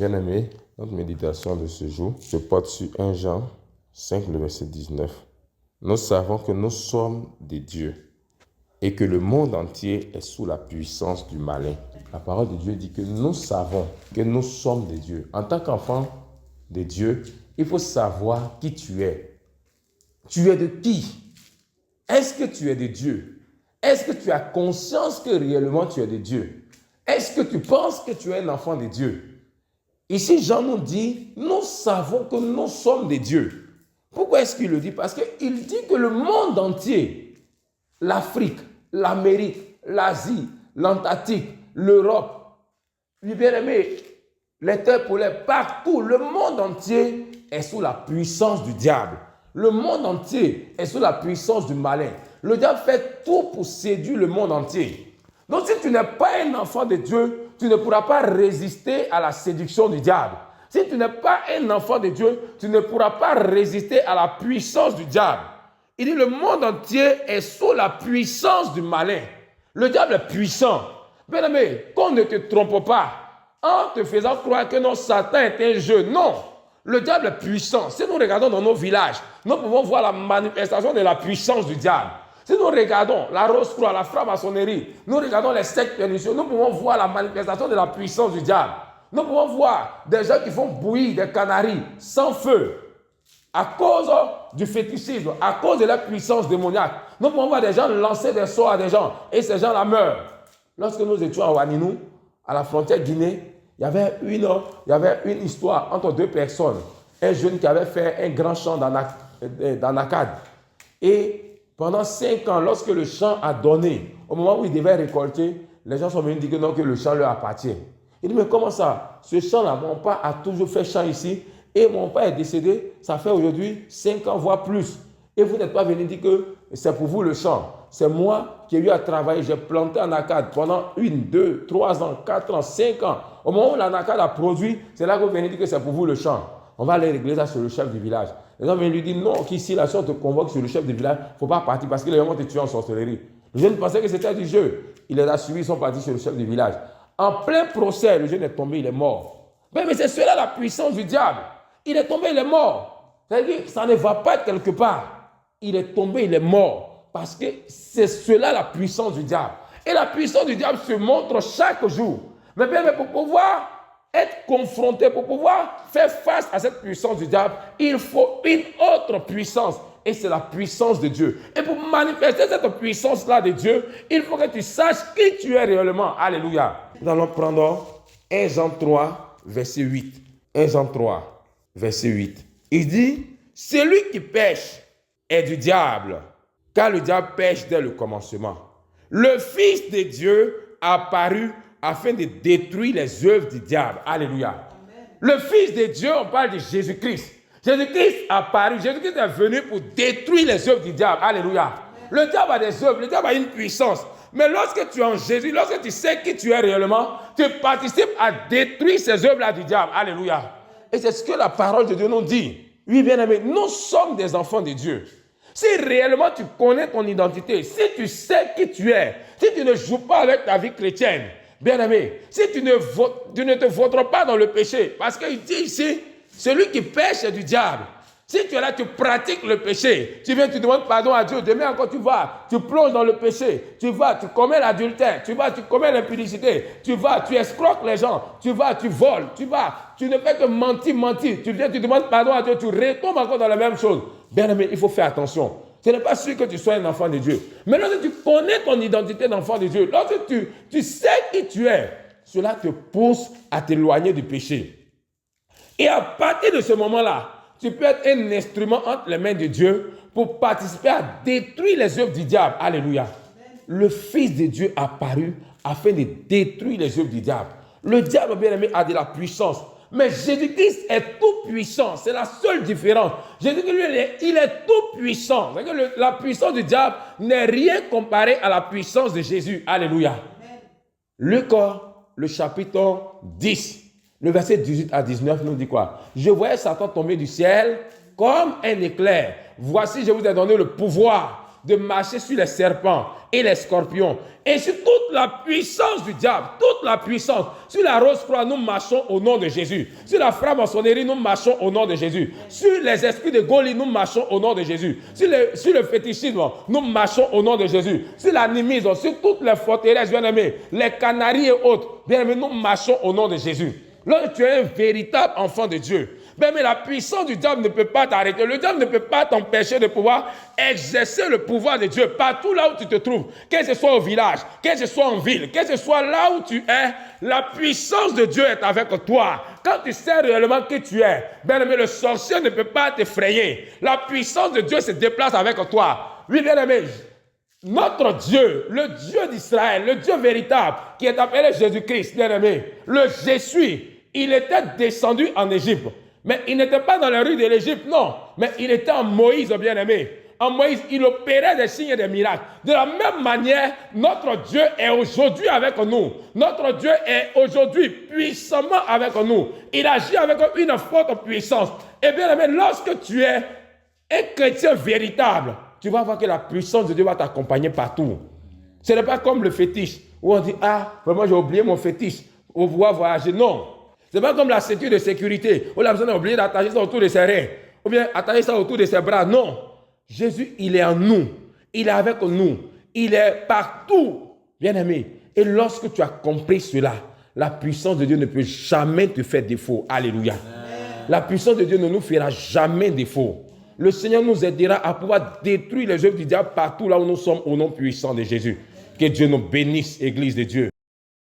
Bien-aimés, notre méditation de ce jour se porte sur 1 Jean 5, le verset 19. Nous savons que nous sommes des dieux et que le monde entier est sous la puissance du malin. La parole de Dieu dit que nous savons que nous sommes des dieux. En tant qu'enfant de Dieu, il faut savoir qui tu es. Tu es de qui? Est-ce que tu es de Dieu? Est-ce que tu as conscience que réellement tu es de Dieu? Est-ce que tu penses que tu es un enfant de Dieu? Ici, Jean nous dit, nous savons que nous sommes des dieux. Pourquoi est-ce qu'il le dit? Parce qu'il dit que le monde entier, l'Afrique, l'Amérique, l'Asie, l'Antarctique, l'Europe, les bien-aimés, les terres polaires, partout, le monde entier est sous la puissance du diable. Le monde entier est sous la puissance du malin. Le diable fait tout pour séduire le monde entier. Donc si tu n'es pas un enfant de Dieu, tu ne pourras pas résister à la séduction du diable. Si tu n'es pas un enfant de Dieu, tu ne pourras pas résister à la puissance du diable. Il dit le monde entier est sous la puissance du malin. Le diable est puissant. Bien aimé, qu'on ne te trompe pas en te faisant croire que non, Satan est un jeu. Non, le diable est puissant. Si nous regardons dans nos villages, nous pouvons voir la manifestation de la puissance du diable. Si nous regardons la Rose-Croix, la franc-maçonnerie, nous regardons les sectes pernicieuses, nous pouvons voir la manifestation de la puissance du diable. Nous pouvons voir des gens qui font bouillir des canaris sans feu à cause du fétichisme, à cause de la puissance démoniaque. Nous pouvons voir des gens lancer des sorts à des gens et ces gens-là meurent. Lorsque nous étions à Waninou, à la frontière Guinée, il y avait une histoire entre deux personnes. Un jeune qui avait fait un grand champ dans Nakad. Et pendant 5 ans, lorsque le champ a donné, au moment où il devait récolter, les gens sont venus dire que non, que le champ leur appartient. Il dit, mais comment ça? Ce champ-là, mon père a toujours fait champ ici, et mon père est décédé, ça fait aujourd'hui 5 ans, voire plus. Et vous n'êtes pas venu dire que c'est pour vous le champ. C'est moi qui ai eu à travailler, j'ai planté en Acade pendant 1, 2, 3 ans, 4 ans, 5 ans. Au moment où l'Anacade a produit, c'est là que vous venez dire que c'est pour vous le champ. On va aller régler ça sur le chef du village. Les gens viennent lui dire non, qu'ici, là, si on te convoque sur le chef du village, il ne faut pas partir parce que les gens vont te tuer en sorcellerie. Le jeune pensait que c'était du jeu. Il les a suivis, ils sont partis sur le chef du village. En plein procès, le jeune est tombé, il est mort. Mais c'est cela la puissance du diable. Il est tombé, il est mort. C'est-à-dire que ça ne va pas être quelque part. Il est tombé, il est mort. Parce que c'est cela la puissance du diable. Et la puissance du diable se montre chaque jour. Mais pour pouvoir être confronté, pour pouvoir faire face à cette puissance du diable, il faut une autre puissance. Et c'est la puissance de Dieu. Et pour manifester cette puissance-là de Dieu, il faut que tu saches qui tu es réellement. Alléluia. Nous allons prendre 1 Jean 3, verset 8. 1 Jean 3, verset 8. Il dit, celui qui pêche est du diable, car le diable pêche dès le commencement. Le Fils de Dieu apparu afin de détruire les œuvres du diable. Alléluia. Amen. Le Fils de Dieu, on parle de Jésus-Christ. Jésus-Christ apparu, Jésus-Christ est venu pour détruire les œuvres du diable. Alléluia. Amen. Le diable a des œuvres, le diable a une puissance. Mais lorsque tu es en Jésus, lorsque tu sais qui tu es réellement, tu participes à détruire ces œuvres-là du diable. Alléluia. Amen. Et c'est ce que la parole de Dieu nous dit. Oui, bien aimé, nous sommes des enfants de Dieu. Si réellement tu connais ton identité, si tu sais qui tu es, si tu ne joues pas avec ta vie chrétienne, bien-aimé, si tu ne te vautres pas dans le péché, parce qu'il dit ici, celui qui pêche est du diable. Si tu es là, tu pratiques le péché, tu viens, tu demandes pardon à Dieu, demain encore tu vas, tu plonges dans le péché, tu vas, tu commets l'adultère, tu vas, tu commets l'impudicité, tu vas, tu escroques les gens, tu vas, tu voles, tu vas, tu ne fais que mentir, tu viens, tu demandes pardon à Dieu, tu retombes encore dans la même chose. Bien-aimé, il faut faire attention. Ce n'est pas sûr que tu sois un enfant de Dieu. Mais lorsque tu connais ton identité d'enfant de Dieu, lorsque tu sais qui tu es, cela te pousse à t'éloigner du péché. Et à partir de ce moment-là, tu peux être un instrument entre les mains de Dieu pour participer à détruire les œuvres du diable. Alléluia. Le Fils de Dieu apparu afin de détruire les œuvres du diable. Le diable, bien aimé, a de la puissance. Mais Jésus-Christ est tout puissant. C'est la seule différence. Jésus-Christ, lui, il est tout puissant. C'est que la puissance du diable n'est rien comparée à la puissance de Jésus. Alléluia. Amen. Luc, le chapitre 10, le verset 18 à 19 nous dit quoi? Je voyais Satan tomber du ciel comme un éclair. Voici, je vous ai donné le pouvoir de marcher sur les serpents et les scorpions. Et sur toute la puissance du diable, toute la puissance. Sur la rose-croix, nous marchons au nom de Jésus. Sur la franc-maçonnerie, nous marchons au nom de Jésus. Sur les esprits de Goli, nous marchons au nom de Jésus. Sur le fétichisme, nous marchons au nom de Jésus. Sur l'animisme, sur toutes les forteresses, bien-aimés, les canaries et autres, bien-aimés, nous marchons au nom de Jésus. Lorsque tu es un véritable enfant de Dieu, mais la puissance du diable ne peut pas t'arrêter. Le diable ne peut pas t'empêcher de pouvoir exercer le pouvoir de Dieu partout là où tu te trouves. Que ce soit au village, que ce soit en ville, que ce soit là où tu es, la puissance de Dieu est avec toi. Quand tu sais réellement qui tu es, bien-aimé, le sorcier ne peut pas t'effrayer. La puissance de Dieu se déplace avec toi. Oui, bien-aimé, notre Dieu, le Dieu d'Israël, le Dieu véritable, qui est appelé Jésus-Christ, bien-aimé, le Jésus, il était descendu en Égypte. Mais il n'était pas dans les rues de l'Égypte, non. Mais il était en Moïse, bien-aimé. En Moïse, il opérait des signes et des miracles. De la même manière, notre Dieu est aujourd'hui avec nous. Notre Dieu est aujourd'hui puissamment avec nous. Il agit avec une forte puissance. Et bien-aimé, lorsque tu es un chrétien véritable, tu vas voir que la puissance de Dieu va t'accompagner partout. Ce n'est pas comme le fétiche, où on dit, ah, vraiment j'ai oublié mon fétiche, on va voyager. Non. Ce n'est pas comme la ceinture de sécurité, où la personne a oublié d'attacher ça autour de ses reins, ou bien attacher ça autour de ses bras. Non. Jésus, il est en nous. Il est avec nous. Il est partout. Bien-aimé. Et lorsque tu as compris cela, la puissance de Dieu ne peut jamais te faire défaut. Alléluia. La puissance de Dieu ne nous fera jamais défaut. Le Seigneur nous aidera à pouvoir détruire les œuvres du diable partout là où nous sommes au nom puissant de Jésus. Que Dieu nous bénisse, Église de Dieu.